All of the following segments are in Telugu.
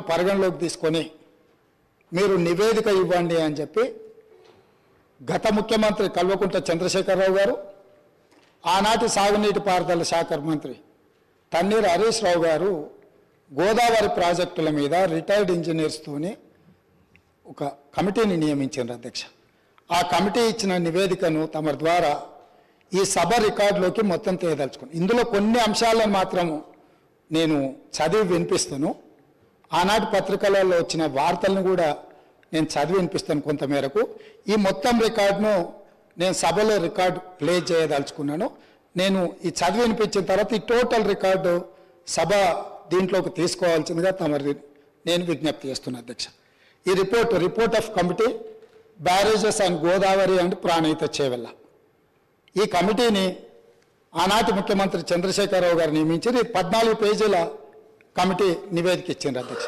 పరిగణలోకి తీసుకొని మీరు నివేదిక ఇవ్వండి అని చెప్పి గత ముఖ్యమంత్రి కల్వకుంట్ల చంద్రశేఖరరావు గారు, ఆనాటి సాగునీటి పారుదల శాఖ మంత్రి తన్నీరు హరీష్ రావు గారు గోదావరి ప్రాజెక్టుల మీద రిటైర్డ్ ఇంజనీర్స్తోని ఒక కమిటీని నియమించారు అధ్యక్ష. ఆ కమిటీ ఇచ్చిన నివేదికను తమ ద్వారా ఈ సభ రికార్డులోకి మొత్తం తీయదలుచుకున్నాను. ఇందులో కొన్ని అంశాలను మాత్రము నేను చదివి వినిపిస్తాను. ఆనాటి పత్రికలలో వచ్చిన వార్తలను కూడా నేను చదివి వినిపిస్తాను కొంతమేరకు. ఈ మొత్తం రికార్డును నేను సభలో రికార్డు ప్లే చేయదలుచుకున్నాను. నేను ఈ చదివి వినిపించిన తర్వాత ఈ టోటల్ రికార్డు సభ దీంట్లోకి తీసుకోవాల్సిందిగా తమరి నేను విజ్ఞప్తి చేస్తున్నాను అధ్యక్ష. ఈ report of committee barrages and Godavari and Pranahita Chevella. ఈ కమిటీని ఆనాటి ముఖ్యమంత్రి చంద్రశేఖరరావు గారు నియమించి 14 పేజీల కమిటీ నివేదిక ఇచ్చిండ్రు అధ్యక్ష.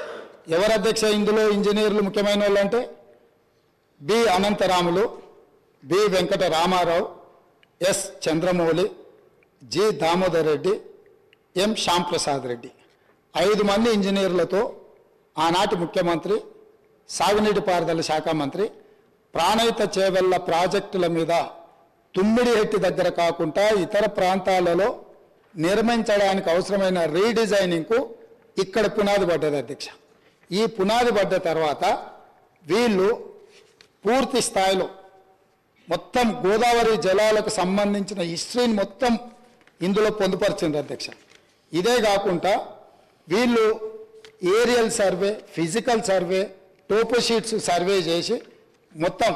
ఎవరు అధ్యక్ష ఇందులో ఇంజనీర్లు ముఖ్యమైన వాళ్ళు అంటే B Anantaramulu, B Venkata Ramarao, S Chandramouli, G Damodar Reddy, M Shyamprasad Reddy. 5 మంది ఇంజనీర్లతో ఆనాటి ముఖ్యమంత్రి, సాగునీటి పారుదల శాఖ మంత్రి ప్రాణహిత చేవెళ్ళ ప్రాజెక్టుల మీద తుమ్మిడిహెట్టి దగ్గర కాకుండా ఇతర ప్రాంతాలలో నిర్మించడానికి అవసరమైన రీడిజైనింగ్కు ఇక్కడ పునాది పడ్డది అధ్యక్ష. ఈ పునాది పడ్డ తర్వాత వీళ్ళు పూర్తి స్థాయిలో మొత్తం గోదావరి జలాలకు సంబంధించిన హిస్టరీని మొత్తం ఇందులో పొందుపరిచింది అధ్యక్ష. ఇదే కాకుండా వీళ్ళు aerial survey, physical survey, toposheets survey చేసి మొత్తం